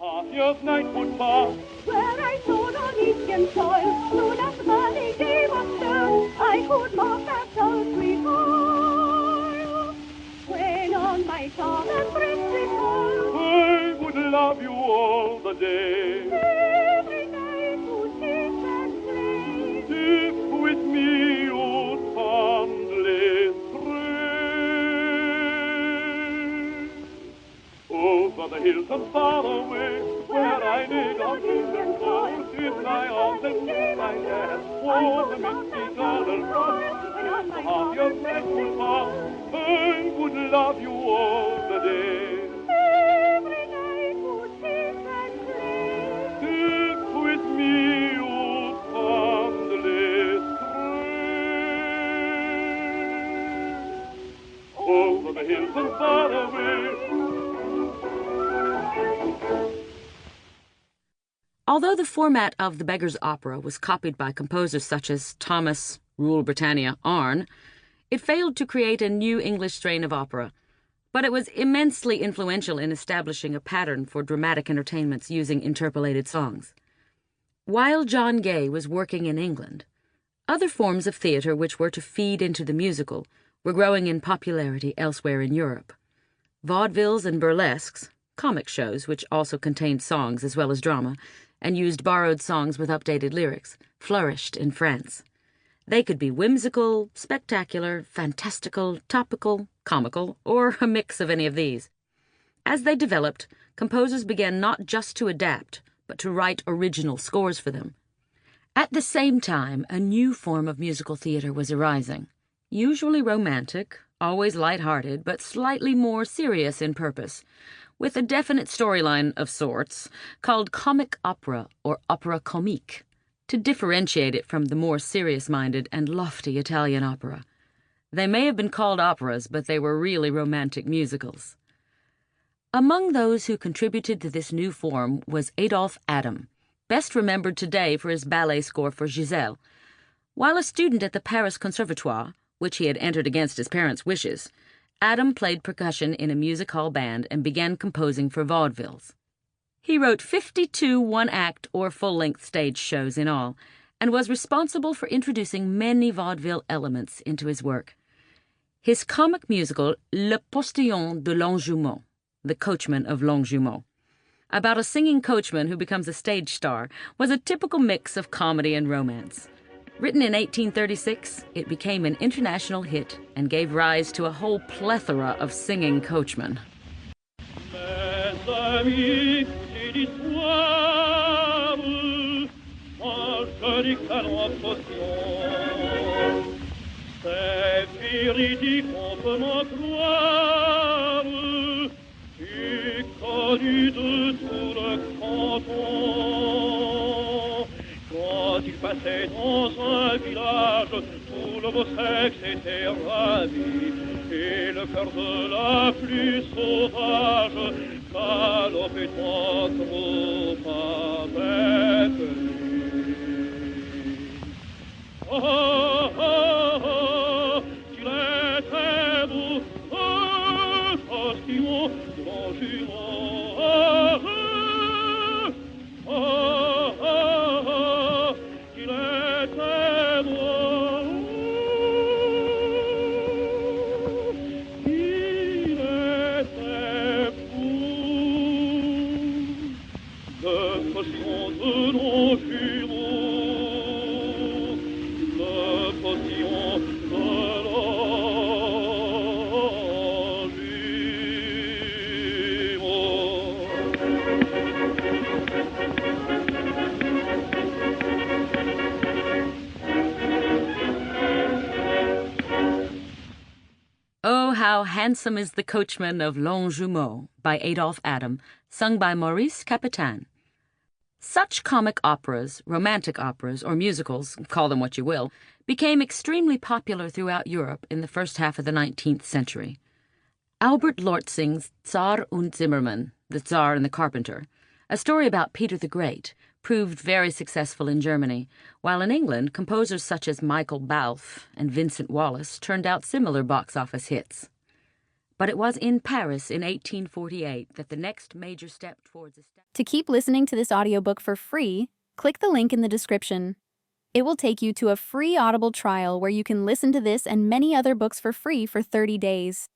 Half-year's night would pass, where I trod on Indian soil, through that valley gave of stone, I could mark that sultry toil. When on my charm and breast recoil, I would love you all the day. every night would kiss and play. If with me you'd fondly stray, over the hills and far away, where I need on Indian soil, in my arms and in my hand, oh, the misty garden road, half your breath would pass, I would love you all the day. Every night would kiss and play. If with me you'd fondly stray, over the hills and far away. Although the format of The Beggar's Opera was copied by composers such as Thomas Rule Britannia Arne, it failed to create a new English strain of opera, but it was immensely influential in establishing a pattern for dramatic entertainments using interpolated songs. While John Gay was working in England, other forms of theatre which were to feed into the musical were growing in popularity elsewhere in Europe. Vaudevilles and burlesques, comic shows which also contained songs as well as drama, and used borrowed songs with updated lyrics, flourished in France. They could be whimsical, spectacular, fantastical, topical, comical, or a mix of any of these. As they developed, composers began not just to adapt, but to write original scores for them. At the same time, a new form of musical theatre was arising, usually romantic, always light-hearted, but slightly more serious in purpose, with a definite storyline of sorts, called comic opera or opera comique, to differentiate it from the more serious-minded and lofty Italian opera. They may have been called operas, but they were really romantic musicals. Among those who contributed to this new form was Adolphe Adam, best remembered today for his ballet score for Giselle. While a student at the Paris Conservatoire, which he had entered against his parents' wishes, Adam played percussion in a music hall band and began composing for vaudevilles. He wrote 52 one-act or full-length stage shows in all, and was responsible for introducing many vaudeville elements into his work. His comic musical Le Postillon de Longjumeau, The Coachman of Longjumeau, about a singing coachman who becomes a stage star, was a typical mix of comedy and romance. Written in 1836, it became an international hit and gave rise to a whole plethora of singing coachmen. Mes amis, c'est l'histoire, un joli canon potion. C'est véridique, on peut m'en croire, et connu de tout le canton. Quand il passait dans un village, tout le beau sexe était ravi, et le cœur de la plus sauvage galopait en trop avec lui. Oh, oh, oh, oh, qu'il était beau, oh, postillon de Longjumeau, oh, oh, oh, oh, qu'il était beau, il était fou. Le postillon de Longjumeau, le postillon de Oh, How Handsome is the Coachman of Longjumeau by Adolphe Adam, sung by Maurice Capitan. Such comic operas, romantic operas, or musicals, call them what you will, became extremely popular throughout Europe in the first half of the 19th century. Albert Lortzing's Tsar und Zimmermann, The Tsar and the Carpenter, a story about Peter the Great, proved very successful in Germany, while in England, composers such as Michael Balfe and Vincent Wallace turned out similar box office hits. But it was in Paris in 1848 that the next major step towards To keep listening to this audiobook for free, click the link in the description. It will take you to a free Audible trial where you can listen to this and many other books for free for 30 days.